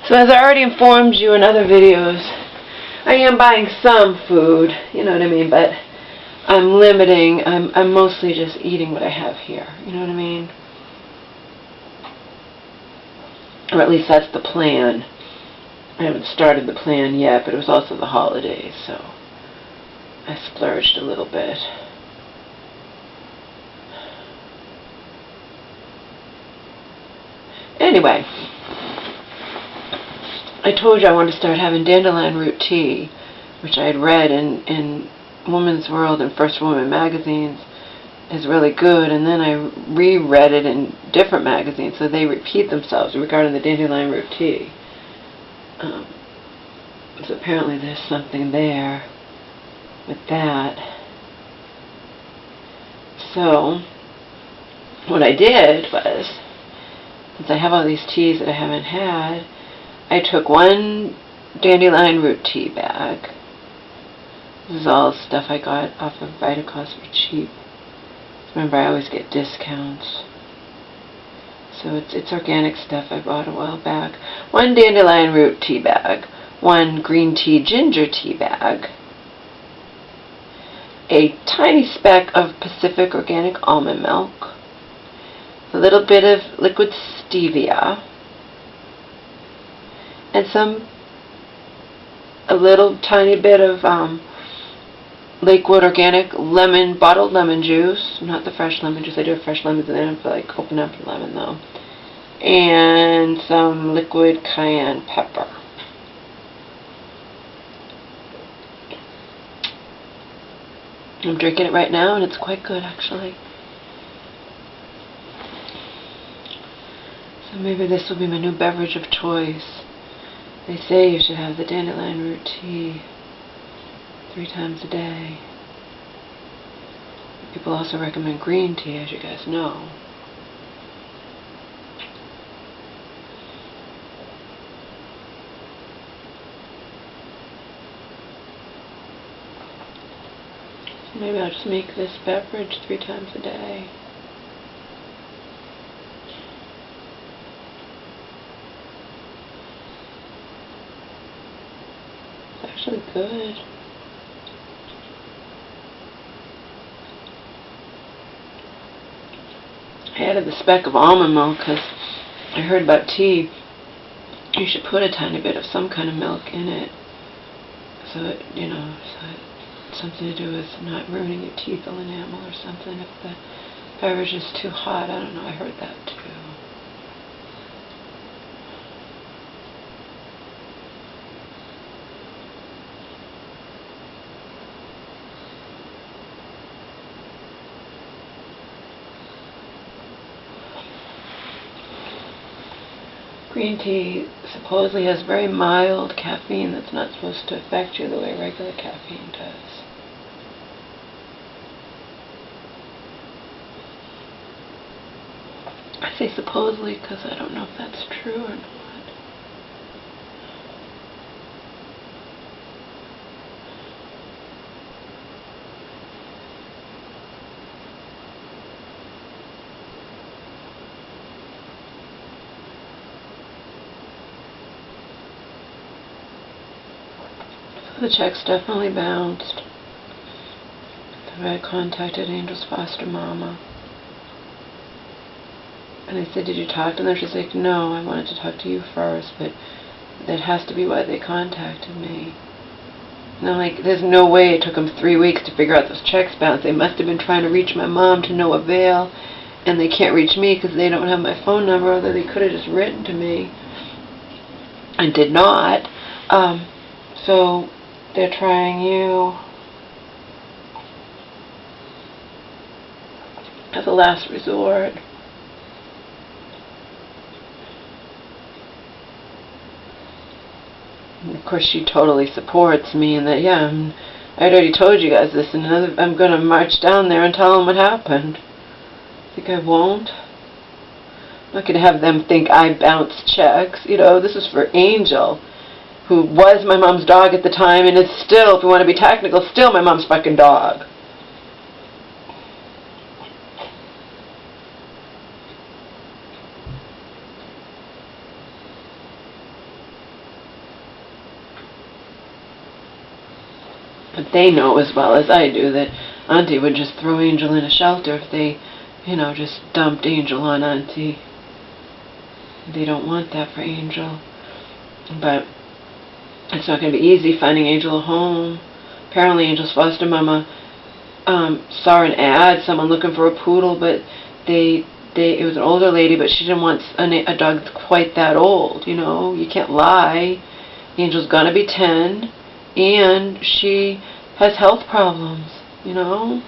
So as I already informed you in other videos, I am buying some food, you know what I mean, but I'm limiting, I'm mostly just eating what I have here, you know what I mean? Or at least that's the plan. I haven't started the plan yet, but it was also the holidays, so I splurged a little bit. Anyway, I told you I wanted to start having dandelion root tea, which I had read in Woman's World and First Woman magazines is really good, and then I reread it in different magazines, so they repeat themselves regarding the dandelion root tea. So apparently there's something there with that. So what I did was, since I have all these teas that I haven't had, I took one dandelion root tea bag. This is all stuff I got off of Vitacost for cheap. Remember, I always get discounts. So it's organic stuff I bought a while back. One dandelion root tea bag, one green tea ginger tea bag, a tiny speck of Pacific organic almond milk, a little bit of liquid stevia, and a little tiny bit of Lakewood organic lemon, bottled lemon juice, not the fresh lemon juice. I do have fresh lemons in there. I feel like open up the lemon though, and some liquid cayenne pepper. I'm drinking it right now, and it's quite good actually. So maybe this will be my new beverage of choice. They say you should have the dandelion root tea 3 times a day. People also recommend green tea, as you guys know. So maybe I'll just make this beverage 3 times a day. It's actually good. I added the speck of almond milk because I heard about tea. You should put a tiny bit of some kind of milk in it. So it, you know, it's something to do with not ruining your teeth or enamel or something. If the beverage is too hot, I don't know, I heard that too. Green tea supposedly has very mild caffeine that's not supposed to affect you the way regular caffeine does. I say supposedly because I don't know if that's true or not. The checks definitely bounced. I contacted Angel's foster mama. And I said, did you talk to them? She's like, no, I wanted to talk to you first, but that has to be why they contacted me. And I'm like, there's no way it took them 3 weeks to figure out those checks bounced. They must have been trying to reach my mom to no avail, and they can't reach me because they don't have my phone number, although they could have just written to me and did not. So they're trying you as a last resort. And of course, she totally supports me in that, yeah, I'd already told you guys this, and I'm going to march down there and tell them what happened. Think I won't? I'm not going to have them think I bounced checks. You know, this is for Angel, who was my mom's dog at the time, and is still, if you want to be technical, still my mom's fucking dog. But they know as well as I do that Auntie would just throw Angel in a shelter if they, just dumped Angel on Auntie. They don't want that for Angel. But it's not going to be easy finding Angel a home. Apparently Angel's foster mama saw an ad, someone looking for a poodle, but it was an older lady, but she didn't want a dog quite that old, You can't lie. Angel's gonna be 10, and she has health problems, So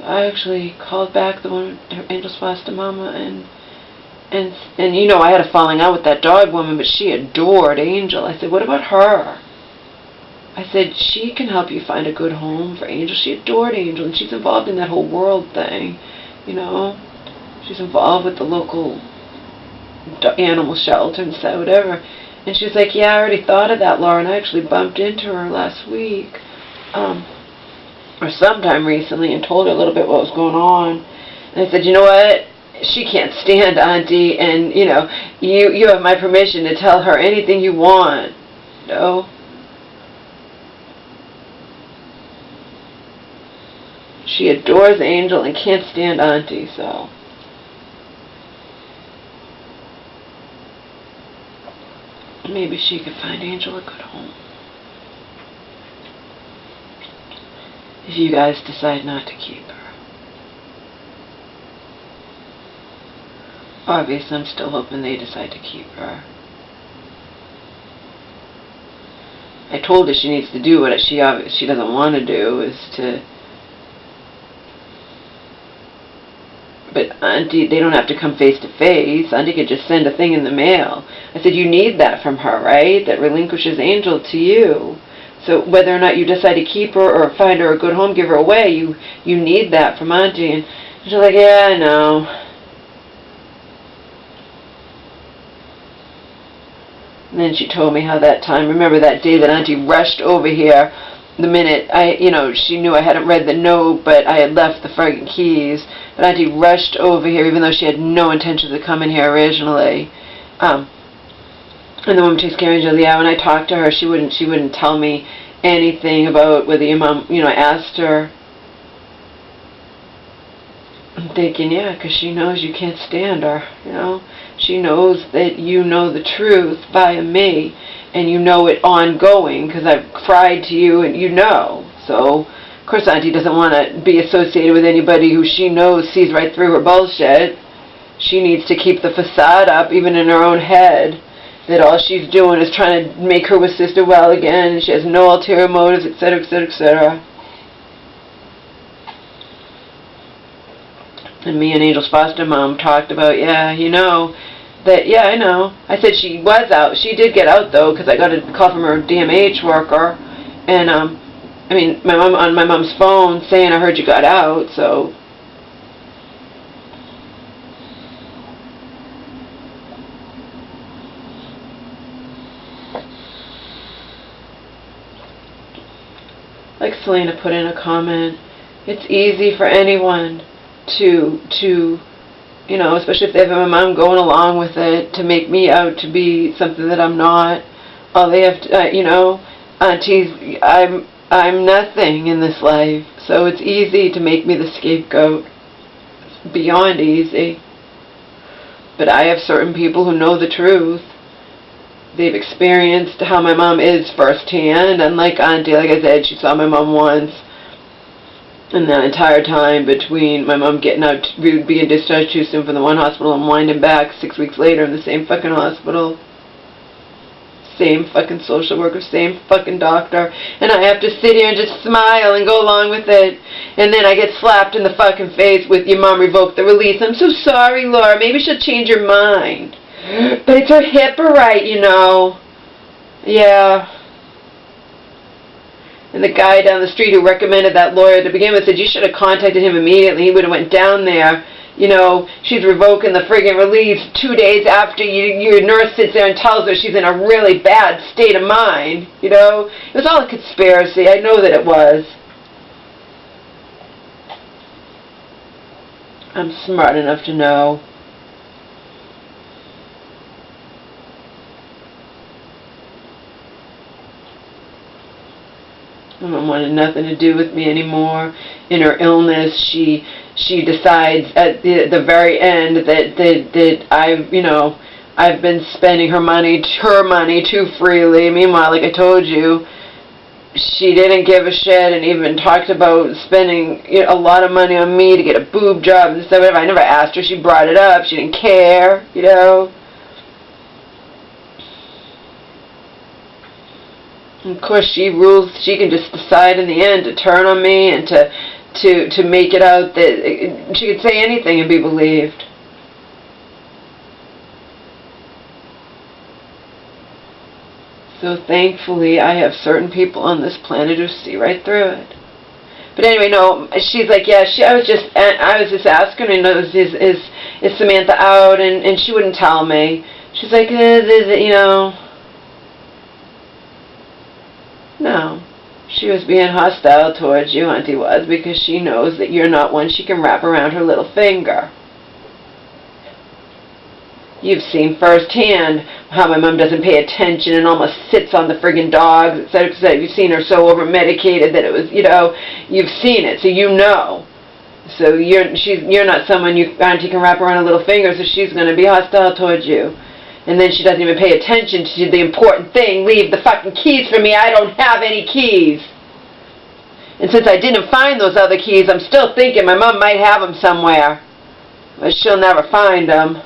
I actually called back the one, Angel's foster mama, and I had a falling out with that dog woman, but she adored Angel. I said, what about her? I said, she can help you find a good home for Angel. She adored Angel, and she's involved in that whole world thing, She's involved with the local animal shelter and so whatever. And she was like, yeah, I already thought of that, Laura, and I actually bumped into her last week, or sometime recently, and told her a little bit what was going on. And I said, you know what? She can't stand Auntie, and, you have my permission to tell her anything you want, She adores Angel and can't stand Auntie, so. Maybe she could find Angel a good home. If you guys decide not to keep her. Obviously, I'm still hoping they decide to keep her. I told her she needs to do what she doesn't want to do, is to... But Auntie, they don't have to come face to face. Auntie could just send a thing in the mail. I said, you need that from her, right? That relinquishes Angel to you. So whether or not you decide to keep her or find her a good home, give her away, you need that from Auntie. And she's like, yeah, I know. And then she told me how that time, remember that day that Auntie rushed over here, the minute she knew I hadn't read the note, but I had left the friggin' keys. But Auntie rushed over here, even though she had no intention to come in here originally. And the woman takes care of Angel. Yeah, when I talked to her, she wouldn't tell me anything about whether your mom, I asked her. I'm thinking, yeah, because she knows you can't stand her, She knows that you know the truth via me, and you know it ongoing, because I've cried to you, and So, of course, Auntie doesn't want to be associated with anybody who she knows sees right through her bullshit. She needs to keep the facade up, even in her own head, that all she's doing is trying to make her with Sister well again, and she has no ulterior motives, etc., etc., etc. And me and Angel's foster mom talked about, yeah, I know. I said she was out. She did get out, though, because I got a call from her DMH worker. And, my mom, on my mom's phone, saying, I heard you got out, so. Like Selena put in a comment, it's easy for anyone to especially if they have my mom going along with it, to make me out to be something that I'm not. All they have to, Aunties, I'm nothing in this life, so it's easy to make me the scapegoat. It's beyond easy. But I have certain people who know the truth. They've experienced how my mom is firsthand, unlike Auntie, like I said, she saw my mom once. And that entire time between my mom getting out, being discharged too soon from the one hospital and winding back 6 weeks later in the same fucking hospital. Same fucking social worker, same fucking doctor. And I have to sit here and just smile and go along with it. And then I get slapped in the fucking face with, your mom revoked the release. I'm so sorry, Laura. Maybe she'll change her mind. But it's her HIPAA right, Yeah. And the guy down the street who recommended that lawyer to begin with said, you should have contacted him immediately. He would have went down there. She's revoking the friggin' release 2 days after your nurse sits there and tells her she's in a really bad state of mind. It was all a conspiracy. I know that it was. I'm smart enough to know. My mom wanted nothing to do with me anymore. In her illness, she decides at the very end that I've been spending her money too freely. Meanwhile, like I told you, she didn't give a shit and even talked about spending a lot of money on me to get a boob job and stuff. Whatever. I never asked her. She brought it up. She didn't care, Of course, she rules. She can just decide in the end to turn on me and to make it out that she could say anything and be believed. So thankfully, I have certain people on this planet who see right through it. But anyway, no, she's like, yeah. I was just asking her, is Samantha out? And she wouldn't tell me. She's like, No. She was being hostile towards you, Auntie was, because she knows that you're not one she can wrap around her little finger. You've seen firsthand how my mom doesn't pay attention and almost sits on the friggin' dogs, etc. You've seen her so over-medicated that it was, you've seen it, so you know. So you're not someone Auntie can wrap around a little finger, so she's going to be hostile towards you. And then she doesn't even pay attention to the important thing. Leave the fucking keys for me. I don't have any keys. And since I didn't find those other keys, I'm still thinking my mom might have them somewhere. But she'll never find them.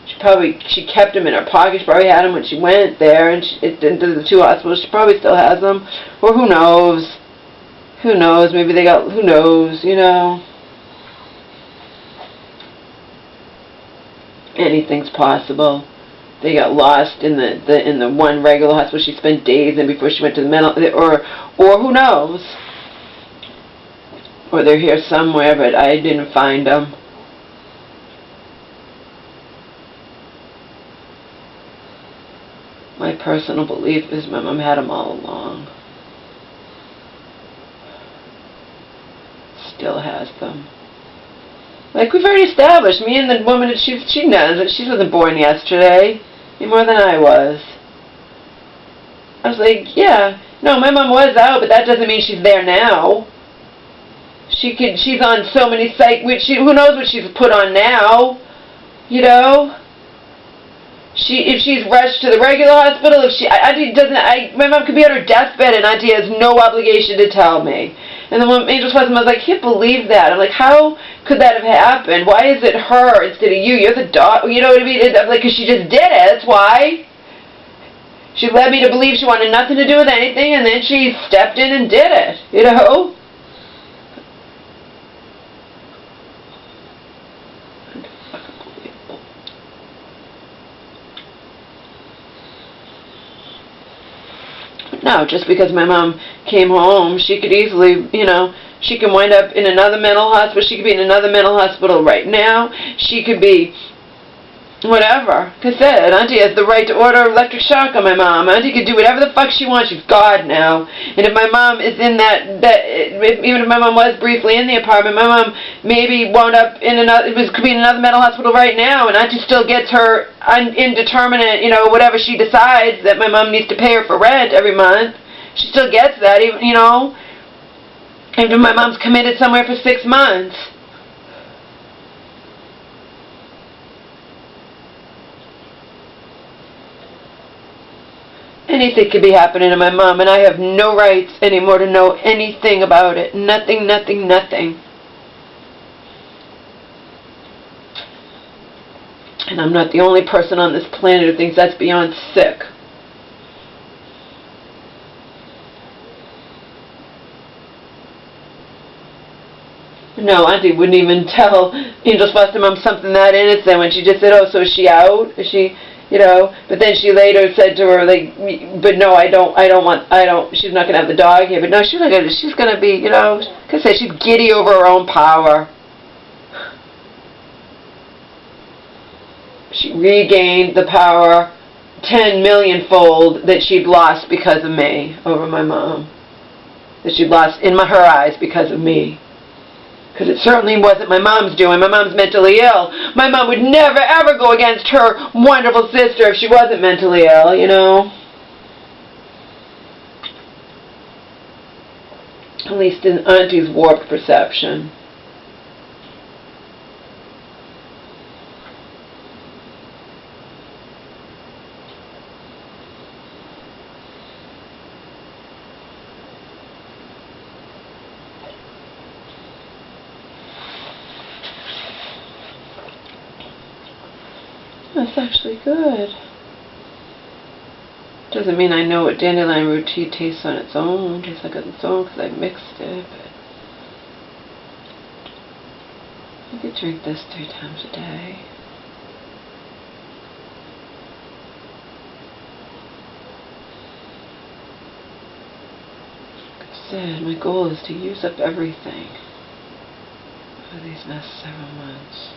She kept them in her pocket. She probably had them when she went there and into the 2 hospitals. She probably still has them. Or who knows? Who knows? Maybe they got, who knows, Anything's possible. They got lost in the one regular hospital she spent days in before she went to the mental, or who knows? Or they're here somewhere, but I didn't find them. My personal belief is my mom had them all along. Still has them. Like we've already established, me and the woman that she knows that she wasn't born yesterday, any more than I was. I was like, yeah, no, my mom was out, but that doesn't mean she's there now. She's on so many who knows what she's put on now, If she's rushed to the regular hospital, my mom could be on her deathbed and Auntie has no obligation to tell me. And then when Angel's husband was like, I can't believe that. I'm like, how could that have happened? Why is it her instead of you? You're the dog. You know what I mean? I'm like, because she just did it. That's why. She led me to believe she wanted nothing to do with anything, and then she stepped in and did it. No, just because my mom came home, she could easily, she can wind up in another mental hospital. She could be in another mental hospital right now. She could be whatever. Like I said, Auntie has the right to order electric shock on my mom. Auntie could do whatever the fuck she wants. She's God now. And if my mom is in even if my mom was briefly in the apartment, my mom maybe wound up could be in another mental hospital right now, and Auntie still gets her indeterminate, whatever she decides that my mom needs to pay her for rent every month. She still gets that, even if my mom's committed somewhere for 6 months. Anything could be happening to my mom, and I have no rights anymore to know anything about it. Nothing, nothing, nothing. And I'm not the only person on this planet who thinks that's beyond sick. No, Auntie wouldn't even tell Angel's foster mom something that innocent when she just said, oh, so is she out? Is she... but then she later said to her, like, but no, she's not going to have the dog here. But no, she's going to be, like I said, she's giddy over her own power. She regained the power 10 million-fold that she'd lost because of me over my mom. That she'd lost in her eyes because of me. Because it certainly wasn't my mom's doing. My mom's mentally ill. My mom would never ever go against her wonderful sister if she wasn't mentally ill, you know. At least in Auntie's warped perception. That's actually good. Doesn't mean I know what dandelion root tea tastes on its own. Tastes like on its own because I mixed it. But I could drink this 3 times a day. Like I said, my goal is to use up everything for these next several months.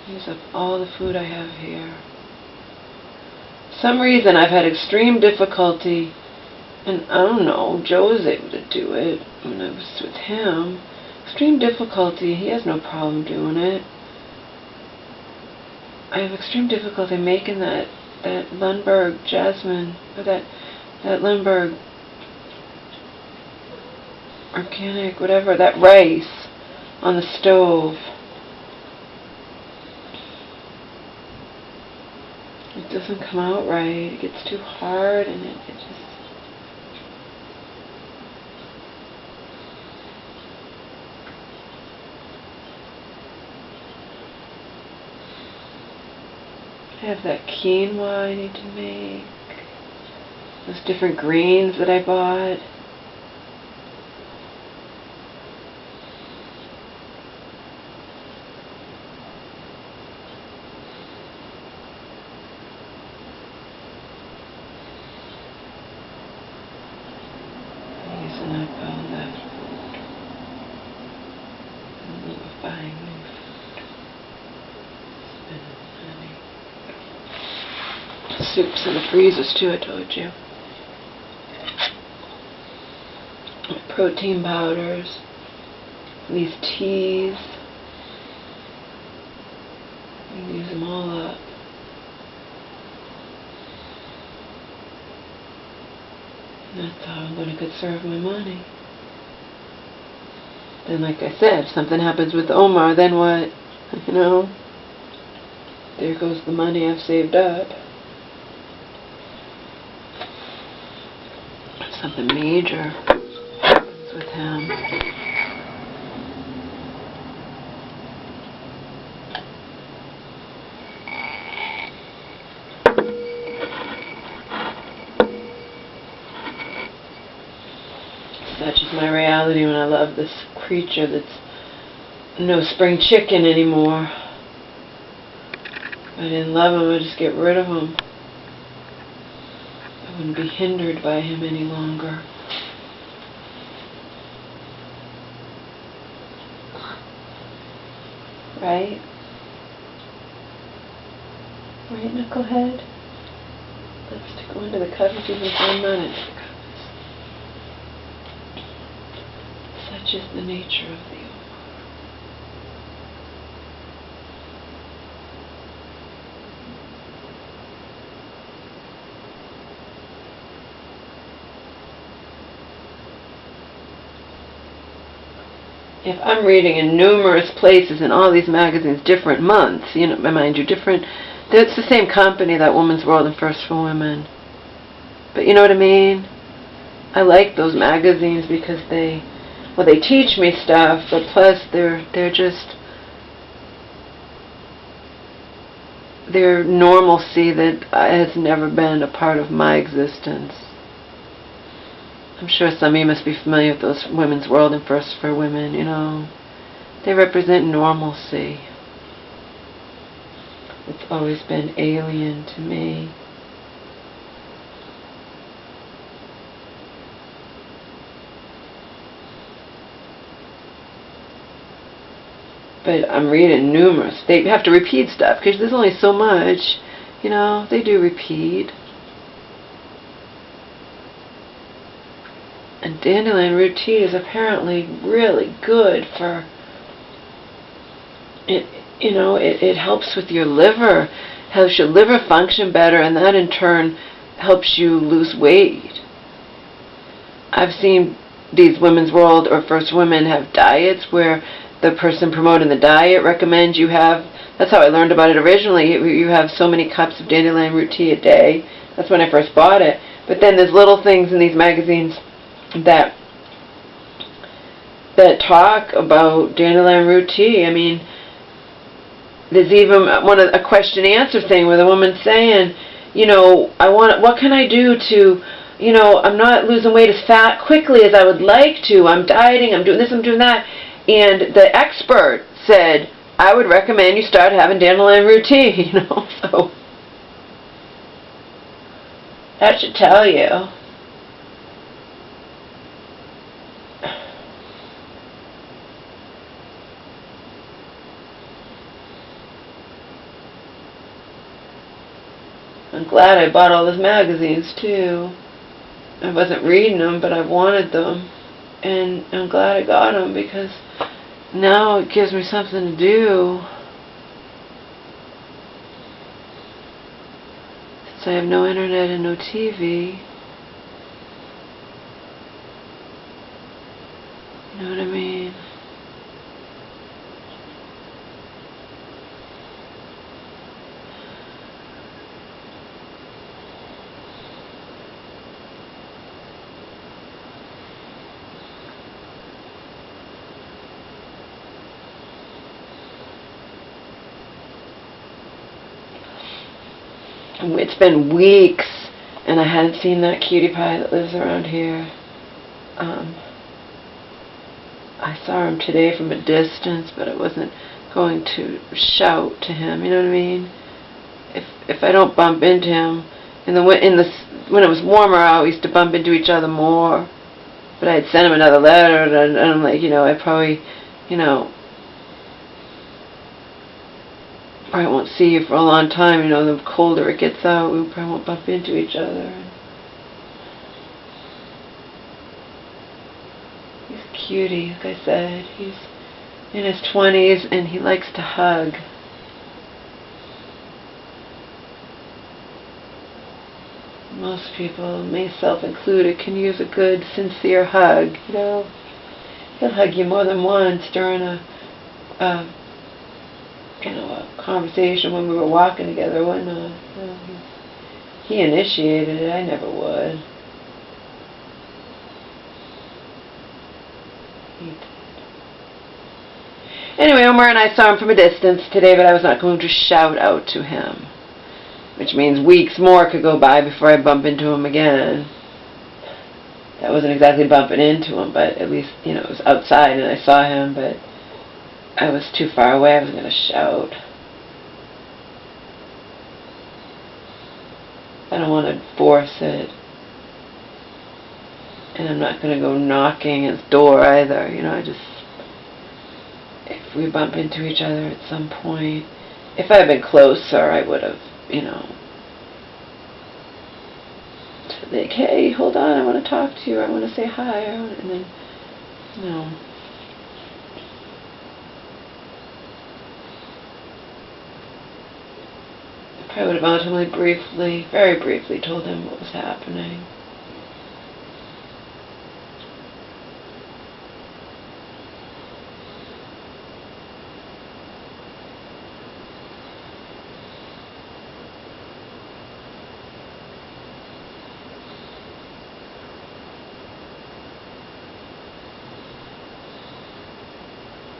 Use up all the food I have here. For some reason I've had extreme difficulty, and I don't know, Joe was able to do it when I was with him. Extreme difficulty, he has no problem doing it. I have extreme difficulty making that Lundberg jasmine, or that Lundberg organic, whatever, that rice on the stove. It doesn't come out right. It gets too hard, and it just... I have that quinoa I need to make. Those different greens that I bought. Soups in the freezers too, I told you. Protein powders. These teas. You use them all up. And that's how I'm going to conserve my money. Then, like I said, if something happens with Omar, then what? You know? There goes the money I've saved up. Something major happens with him. Such is my reality when I love this creature that's no spring chicken anymore. If I didn't love him, I'd just get rid of him. I wouldn't be hindered by him any longer. Right? Right, knucklehead? Let's go into the covers even if I'm not into the covers. Such is the nature of the if I'm reading in numerous places in all these magazines, different months, you know, mind you, different, it's the same company, that Woman's World and First for Women. But you know what I mean? I like those magazines because they teach me stuff, but plus they're just, their normalcy that has never been a part of my existence. I'm sure some of you must be familiar with those Women's World and First for Women, you know. They represent normalcy. It's always been alien to me. But I'm reading numerous. They have to repeat stuff because there's only so much, you know. They do repeat. And dandelion root tea is apparently really good for it. You know, it helps with your liver, helps your liver function better, and that in turn helps you lose weight. I've seen these Women's World or First Women have diets where the person promoting the diet recommends you have, that's how I learned about it originally, you have so many cups of dandelion root tea a day. That's when I first bought it. But then there's little things in these magazines that talk about dandelion root tea. I mean, there's even a question answer thing where the woman's saying, you know, what can I do to, you know, I'm not losing weight as quickly as I would like to. I'm dieting, I'm doing this, I'm doing that. And the expert said, I would recommend you start having dandelion root tea, you know. So that should tell you. I'm glad I bought all those magazines too. I wasn't reading them, but I wanted them. And I'm glad I got them because now it gives me something to do. Since I have no internet and no TV. You know what I mean? It's been weeks, and I hadn't seen that cutie pie that lives around here. I saw him today from a distance, but I wasn't going to shout to him. You know what I mean? If I don't bump into him, when it was warmer out, we used to bump into each other more. But I had sent him another letter, and I'm like, you know, I probably, you know, probably won't see you for a long time. You know, the colder it gets out, we probably won't bump into each other. He's a cutie, like I said. He's in his 20s and he likes to hug. Most people, myself included, can use a good, sincere hug. You know, he'll hug you more than once during a conversation when we were walking together or whatnot. He initiated it. I never would. He did. Anyway, Omar and I saw him from a distance today, but I was not going to shout out to him, which means weeks more could go by before I bump into him again. That wasn't exactly bumping into him, but at least, you know, it was outside and I saw him, but I was too far away. I was going to shout. I don't want to force it. And I'm not going to go knocking his door either. You know, if we bump into each other at some point, if I had been closer, I would have, you know, like, hey, hold on, I want to talk to you, I want to say hi, and then, you know. I would have ultimately very briefly told him what was happening.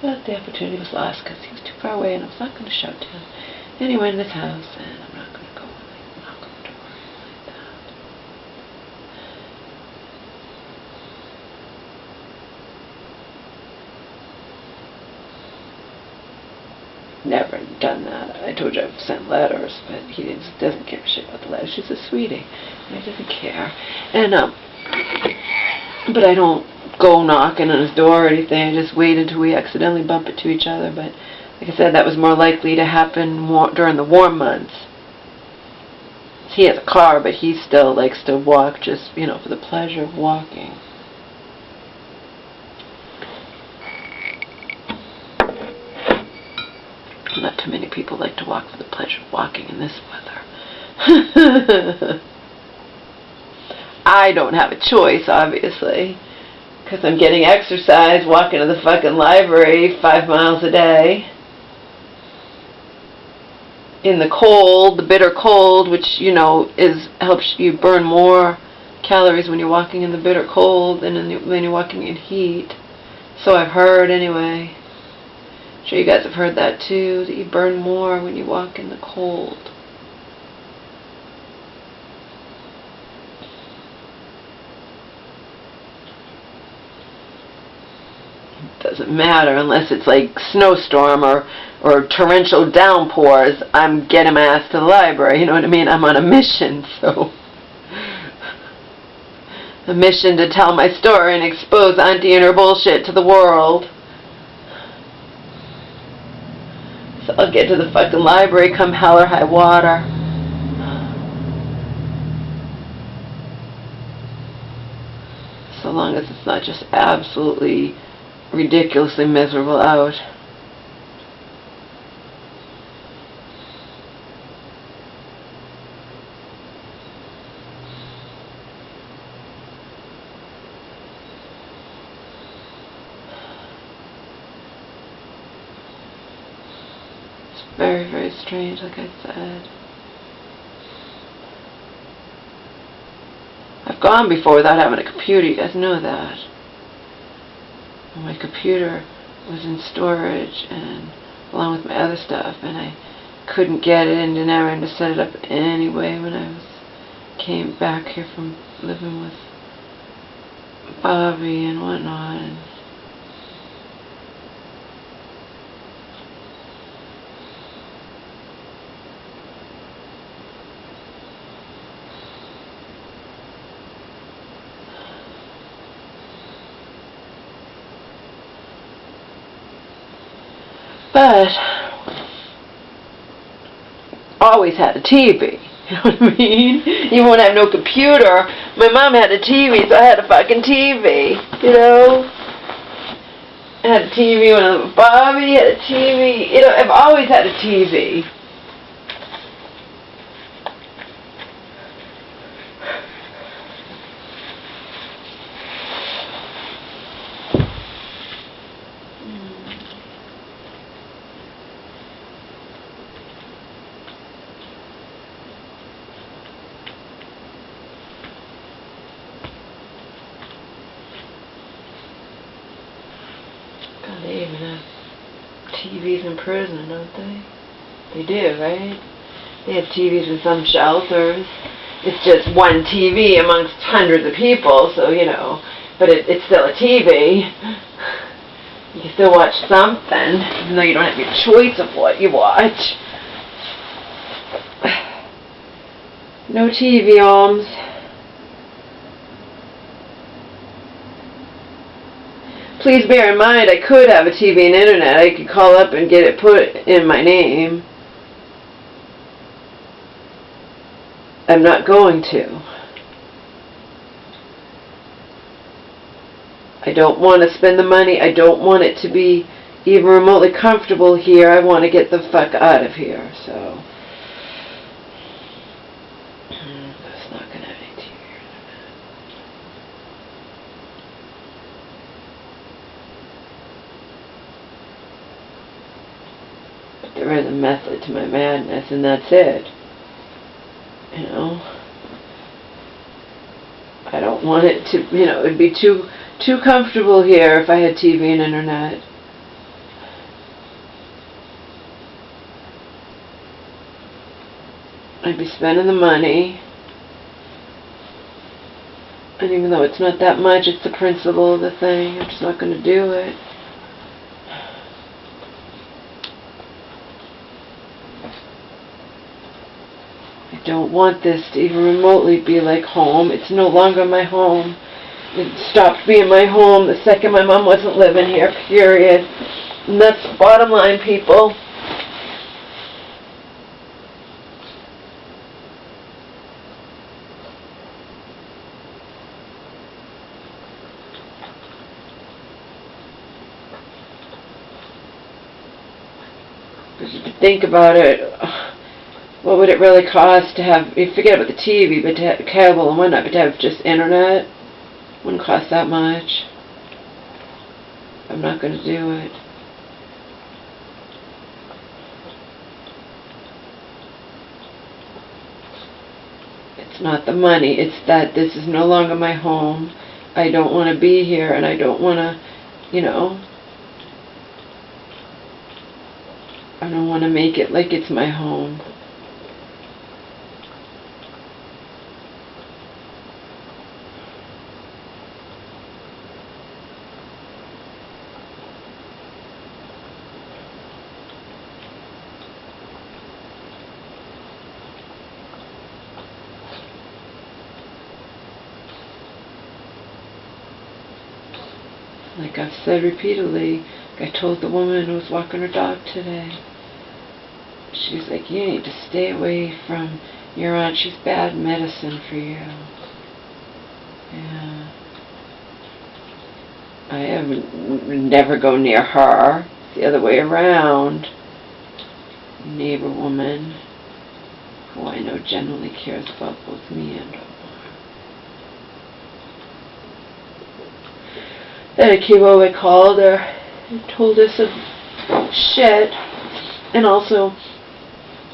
But the opportunity was lost because he was too far away and I was not going to shout to him. Anyway, in this house, and I'm not going to go and knock on the door like that. Never done that. I told you I've sent letters, but he doesn't give a shit about the letters. She's a sweetie, and he doesn't care. And but I don't go knocking on his door or anything. I just wait until we accidentally bump into each other. But like I said, that was more likely to happen during the warm months. He has a car, but he still likes to walk just, you know, for the pleasure of walking. walk for the pleasure of walking in this weather. I don't have a choice, obviously, because I'm getting exercise, walking to the fucking library 5 miles a day. In the cold, the bitter cold, which, you know, helps you burn more calories when you're walking in the bitter cold than when you're walking in heat. So I've heard, anyway. I'm sure you guys have heard that too, that you burn more when you walk in the cold. Doesn't matter unless it's like snowstorm or torrential downpours. I'm getting my ass to the library, you know what I mean? I'm on a mission, so a mission to tell my story and expose Auntie and her bullshit to the world. So I'll get to the fucking library come hell or high water. So long as it's not just absolutely ridiculously miserable out. It's very, very strange, like I said. I've gone before without having a computer, you guys know that. My computer was in storage and along with my other stuff, and I couldn't get it and didn't have time to set it up anyway when I came back here from living with Bobby and whatnot. And but always had a TV. You know what I mean? Even when I have no computer, my mom had a TV, so I had a fucking TV. You know? I had a TV when I was with Bobby, had a TV. You know, I've always had a TV. They even have TVs in prison, don't they? They do, right? They have TVs in some shelters. It's just one TV amongst hundreds of people, so, you know, but it's still a TV. You can still watch something, even though you don't have your choice of what you watch. No TV, Alms. Please bear in mind, I could have a TV and internet. I could call up and get it put in my name. I'm not going to. I don't want to spend the money. I don't want it to be even remotely comfortable here. I want to get the fuck out of here, so. That's not going to have any TV or internet. There is a method to my madness, and that's it. You know, I don't want it to, you know, it'd be too comfortable here if I had TV and internet. I'd be spending the money, and even though it's not that much, it's the principle of the thing. I'm just not going to do it. I don't want this to even remotely be like home. It's no longer my home. It stopped being my home the second my mom wasn't living here, period. And that's the bottom line, people. think about it, what would it really cost to have, you forget about the TV, but to have cable and whatnot, but to have just internet, wouldn't cost that much. I'm not going to do it. It's not the money, it's that this is no longer my home. I don't want to be here, and I don't want to, you know, I don't want to make it like it's my home. Like I've said repeatedly, I told the woman who was walking her dog today, she's like, you need to stay away from your aunt. She's bad medicine for you. Yeah. I have never go near her. It's the other way around. Neighbor woman, who I know generally cares about both me and her. Then a Kiwo called her and told her some shit, and also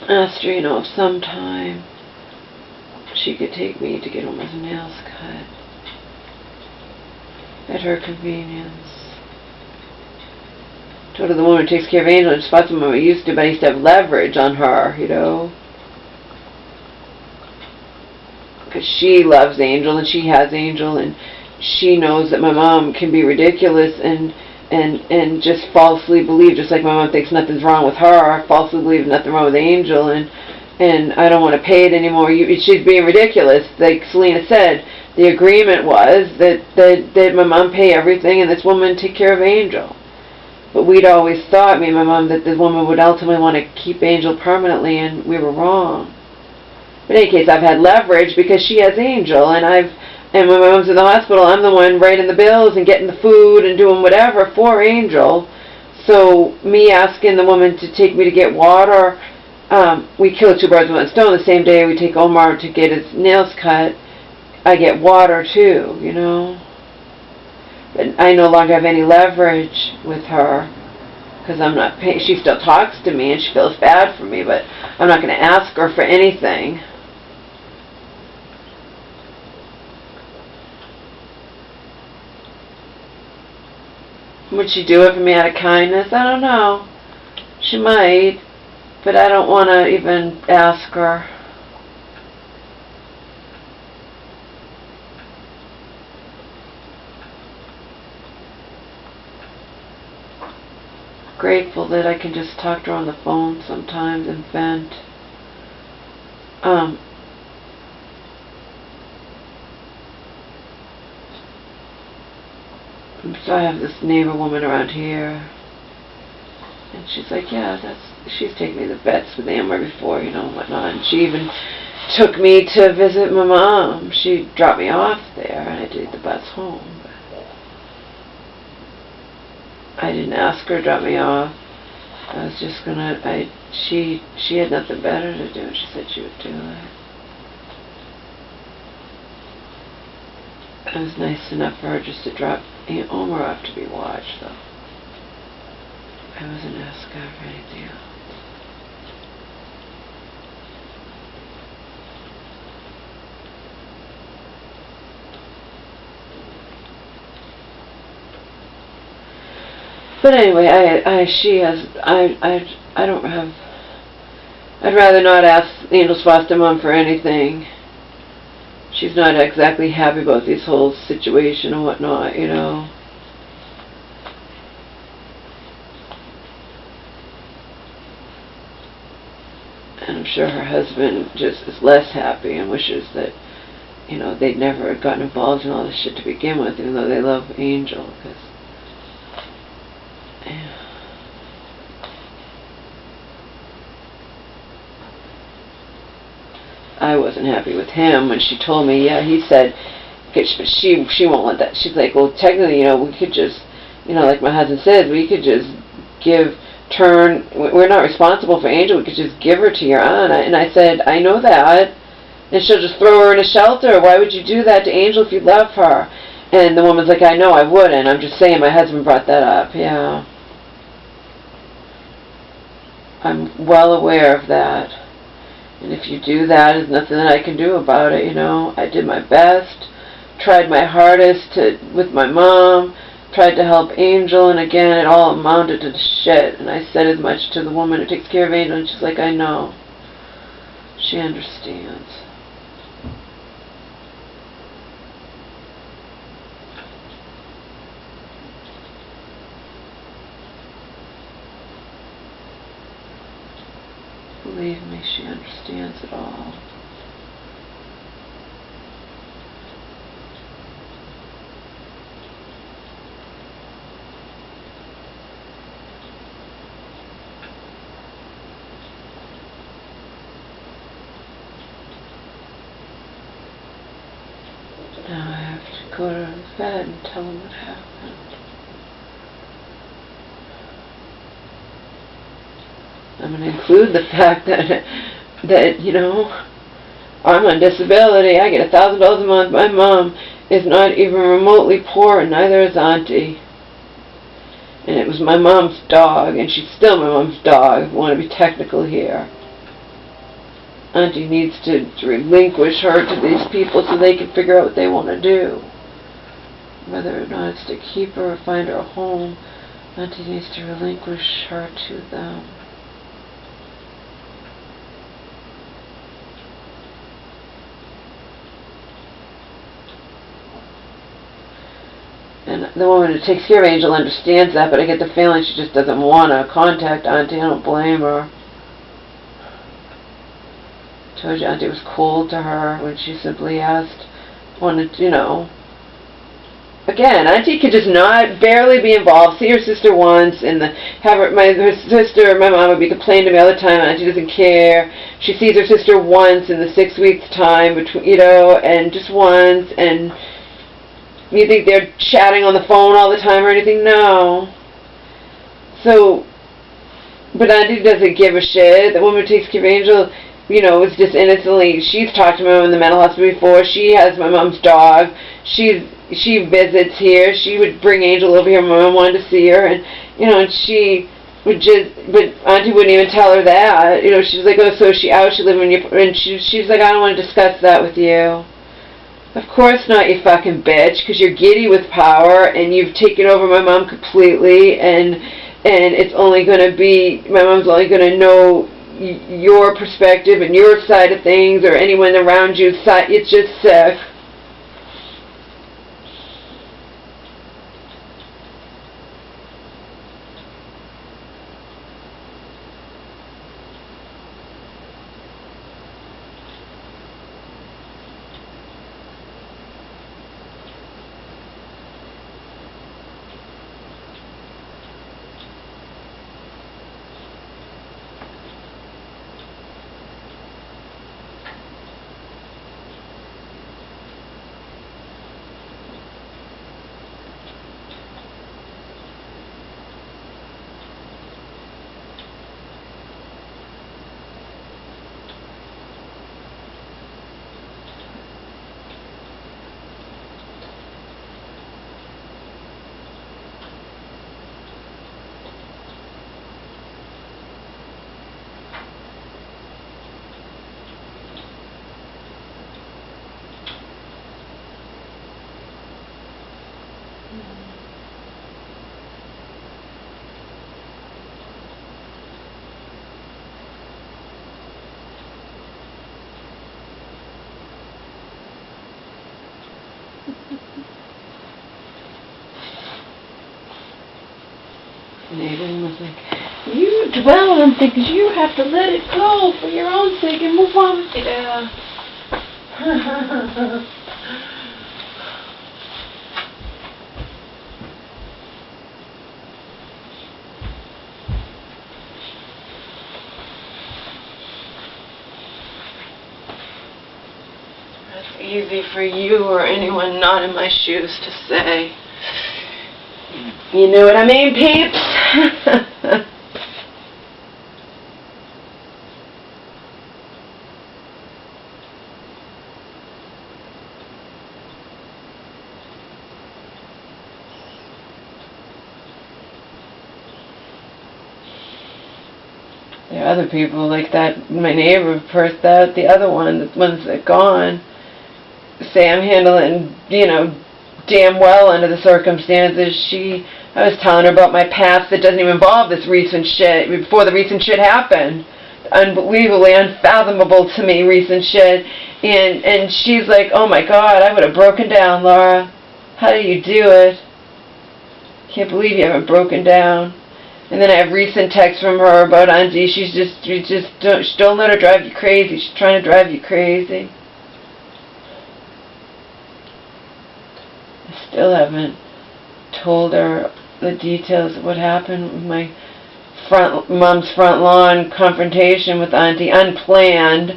asked her, you know, if sometime she could take me to get Omar's nails cut at her convenience. Told her the woman who takes care of Angel and spots him when we used to, but I used to have leverage on her, you know, because she loves Angel and she has Angel, and she knows that my mom can be ridiculous and just falsely believe, just like my mom thinks nothing's wrong with her, falsely believe nothing wrong with Angel, and I don't want to pay it anymore. She's being ridiculous. Like Selena said, the agreement was that my mom pay everything and this woman take care of Angel. But we'd always thought, me and my mom, that the woman would ultimately want to keep Angel permanently, and we were wrong. But in any case, I've had leverage because she has Angel, and when my mom's in the hospital, I'm the one writing the bills and getting the food and doing whatever for Angel. So me asking the woman to take me to get water, we kill two birds with one stone. The same day we take Omar to get his nails cut, I get water too, you know. But I no longer have any leverage with her because I'm not paying. She still talks to me and she feels bad for me, but I'm not going to ask her for anything. Would she do it for me out of kindness? I don't know. She might, but I don't want to even ask her. Grateful that I can just talk to her on the phone sometimes and vent. So I have this neighbor woman around here, and she's like, yeah, she's taken me to the vets with Amber before, you know, and whatnot, and she even took me to visit my mom. She dropped me off there, and I did the bus home, but I didn't ask her to drop me off. I was just gonna, she had nothing better to do, and she said she would do it. It was nice enough for her just to drop Omar off to be watched, though. I wasn't asking her for anything else. But anyway, I don't have, I'd rather not ask Angel's foster mom for anything. She's not exactly happy about this whole situation and whatnot, you know. And I'm sure her husband just is less happy and wishes that, you know, they'd never have gotten involved in all this shit to begin with, even though they love Angel, because, yeah. I wasn't happy with him when she told me, yeah, he said, she won't let that. She's like, well, technically, you know, we could just, you know, like my husband says, we could just give we're not responsible for Angel, we could just give her to your aunt. And I said, I know that. And she'll just throw her in a shelter. Why would you do that to Angel if you love her? And the woman's like, I know, I wouldn't. I'm just saying my husband brought that up. Yeah. I'm well aware of that. And if you do that, there's nothing that I can do about it, you know. I did my best, tried my hardest with my mom, tried to help Angel, and again, it all amounted to shit. And I said as much to the woman who takes care of Angel, and she's like, I know. She understands. Believe me, she understands it all. Now I have to go to bed and tell him what happened. I'm going to include the fact that, you know, I'm on disability. I get $1,000 a month. My mom is not even remotely poor, and neither is Auntie. And it was my mom's dog, and she's still my mom's dog, if you want to be technical here. Auntie needs to relinquish her to these people so they can figure out what they want to do. Whether or not it's to keep her or find her a home, Auntie needs to relinquish her to them. And the woman who takes care of Angel understands that, but I get the feeling she just doesn't want to contact Auntie. I don't blame her. I told you Auntie was cold to her when she simply asked, wanted, you know. Again, Auntie could just not barely be involved. See her sister once, and her sister, my mom would be complaining to me all the time. Auntie doesn't care. She sees her sister once in the 6 weeks time, between, you know, and just once, and you think they're chatting on the phone all the time or anything? No. So, but Auntie doesn't give a shit. The woman who takes care of Angel, you know, was just innocently, she's talked to my mom in the mental hospital before. She has my mom's dog. She visits here. She would bring Angel over here when my mom wanted to see her. And, you know, and she would just, but Auntie wouldn't even tell her that. You know, she's like, oh, so she out, she lived in your, and she's like, I don't want to discuss that with you. Of course not, you fucking bitch, because you're giddy with power, and you've taken over my mom completely, and it's only going to be, my mom's only going to know your perspective and your side of things, or anyone around you. It's just sick. And Abraham was like, you dwell on things, you have to let it go for your own sake and move on with it. Yeah. That's easy for you or anyone not in my shoes to say. You know what I mean, peeps? There are other people like that, my neighbor person, the other one, the ones that gone, say I'm handling, you know, damn well under the circumstances. I was telling her about my past that doesn't even involve this recent shit, before the recent shit happened. Unbelievably unfathomable to me recent shit. And she's like, oh my God, I would have broken down, Laura. How do you do it? Can't believe you haven't broken down. And then I have recent texts from her about Auntie. Don't let her drive you crazy. She's trying to drive you crazy. I still haven't told her the details of what happened with my mom's front lawn confrontation with Auntie. Unplanned,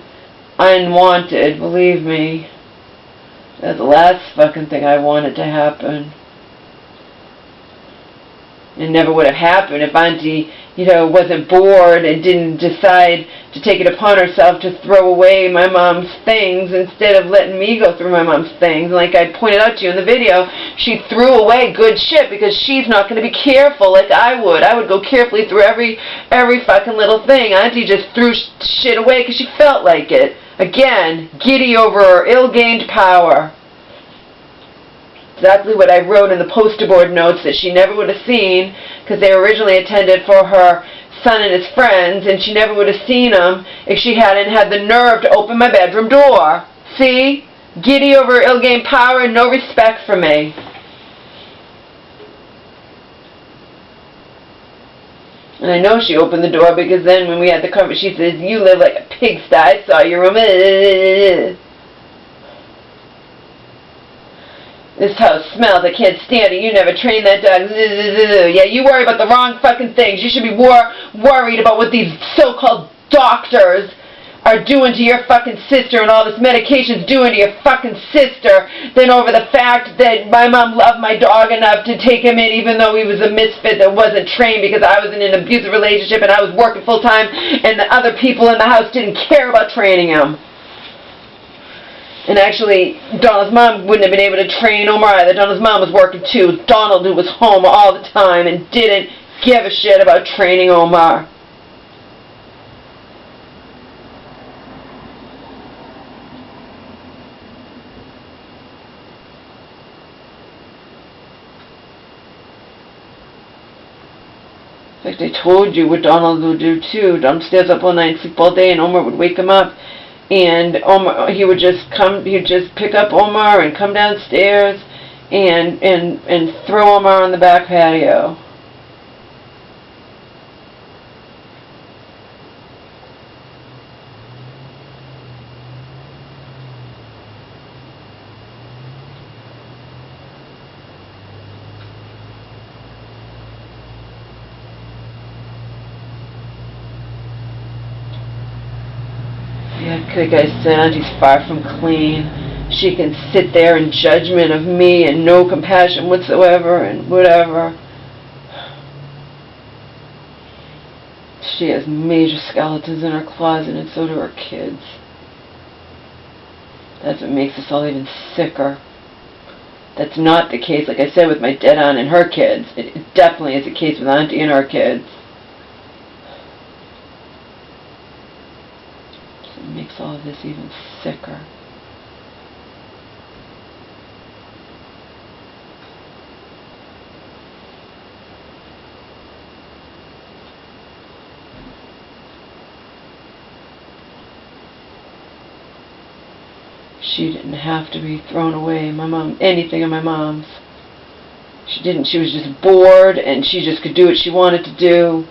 unwanted, believe me. That's the last fucking thing I wanted to happen. It never would have happened if Auntie, you know, wasn't bored and didn't decide to take it upon herself to throw away my mom's things instead of letting me go through my mom's things. Like I pointed out to you in the video, she threw away good shit because she's not going to be careful like I would. I would go carefully through every fucking little thing. Auntie just threw shit away because she felt like it. Again, giddy over her ill-gained power. Exactly what I wrote in the poster board notes that she never would have seen because they were originally intended for her son and his friends, and she never would have seen them if she hadn't had the nerve to open my bedroom door. See? Giddy over her ill-gained power and no respect for me. And I know she opened the door because then when we had the cover, she says, you live like a pigsty. I saw your room. This house smells. I can't stand it. You never trained that dog. Yeah, you worry about the wrong fucking things. You should be worried about what these so-called doctors are doing to your fucking sister and all this medication's doing to your fucking sister than over the fact that my mom loved my dog enough to take him in even though he was a misfit that wasn't trained because I was in an abusive relationship and I was working full-time and the other people in the house didn't care about training him. And actually, Donald's mom wouldn't have been able to train Omar either. Donald's mom was working too. Donald, who was home all the time and didn't give a shit about training Omar. In fact, I told you what Donald would do too. Donald stays up all night, sleep all day, and Omar would wake him up. And Omar, he'd just pick up Omar and come downstairs and throw Omar on the back patio. Like I said, Auntie's far from clean. She can sit there in judgment of me and no compassion whatsoever and whatever. She has major skeletons in her closet and so do her kids. That's what makes us all even sicker. That's not the case, like I said, with my dead aunt and her kids. It definitely is the case with Auntie and her kids. It makes all of this even sicker. She didn't have to be thrown away, my mom, anything of my mom's. She didn't. She was just bored and she just could do what she wanted to do.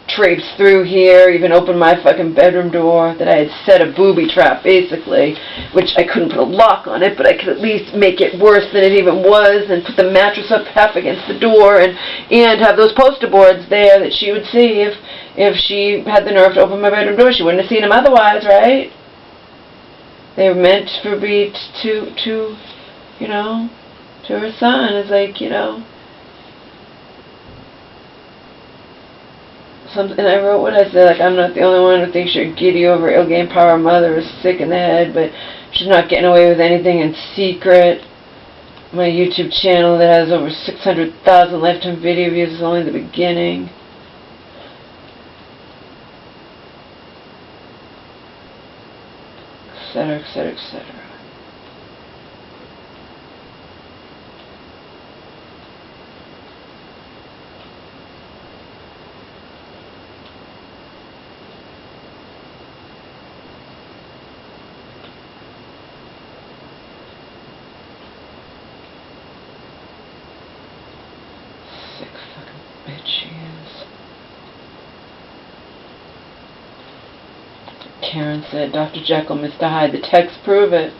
Traipse through here, even open my fucking bedroom door that I had set a booby trap basically, which I couldn't put a lock on it, but I could at least make it worse than it even was and put the mattress up half against the door and have those poster boards there that she would see if she had the nerve to open my bedroom door. She wouldn't have seen them otherwise, right? They were meant to be to you know, to her son. It's like, you know. And I wrote what I said, like, I'm not the only one who thinks you're giddy over ill-gained power. Mother is sick in the head, but she's not getting away with anything in secret. My YouTube channel that has over 600,000 lifetime video views is only the beginning. etc., etc., etc. Sick fucking bitch she is. Karen said, Dr. Jekyll, Mr. Hyde, the texts prove it.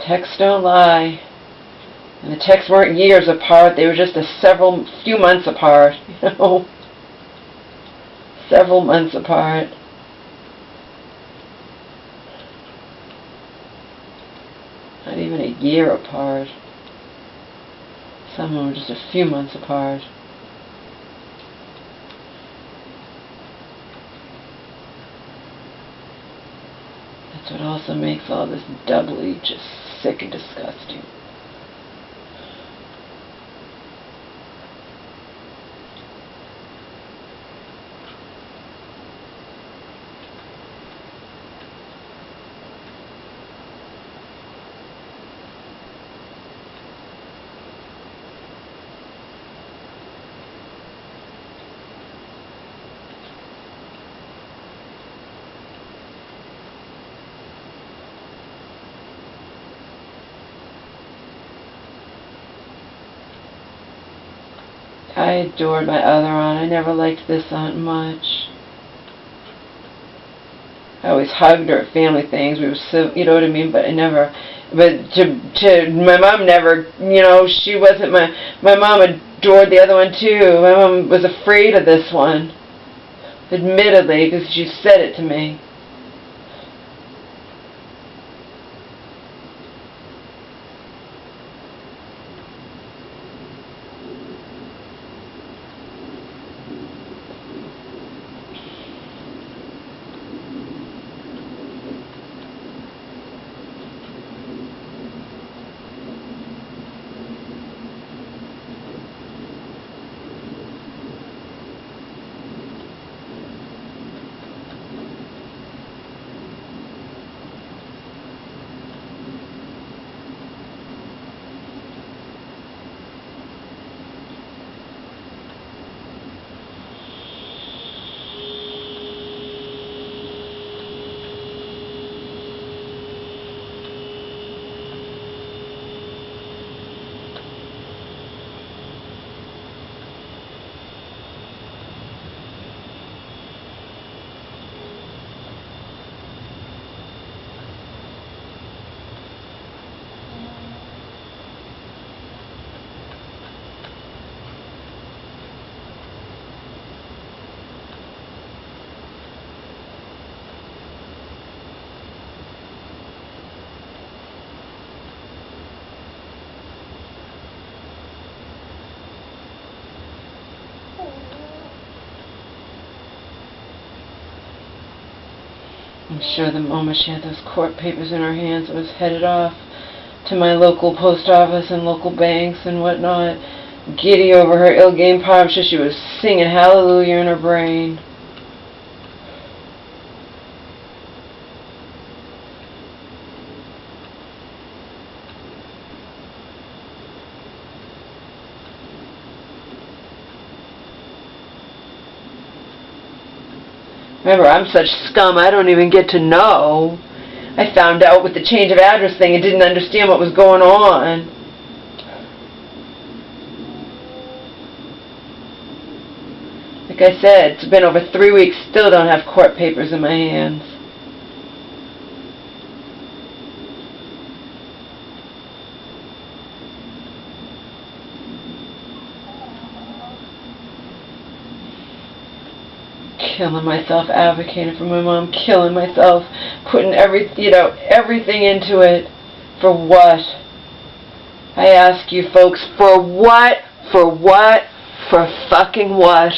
Texts don't lie. And the texts weren't years apart, they were just few months apart, you know. Several months apart. Not even a year apart. Some of them were just a few months apart. That's what also makes all this doubly just sick and disgusting. I adored my other aunt. I never liked this aunt much. I always hugged her at family things. We were so, you know what I mean? But I never, my mom never, you know, she wasn't my mom adored the other one too. My mom was afraid of this one. Admittedly, because she said it to me. I'm sure the moment she had those court papers in her hands, it was headed off to my local post office and local banks and whatnot. Giddy over her ill-gained power. I'm sure she was singing hallelujah in her brain. Remember, I'm such scum, I don't even get to know. I found out with the change of address thing and didn't understand what was going on. Like I said, it's been over 3 weeks, still don't have court papers in my hands. Killing myself advocating for my mom, killing myself, putting everything into it. For what? I ask you folks, for what? For what? For fucking what?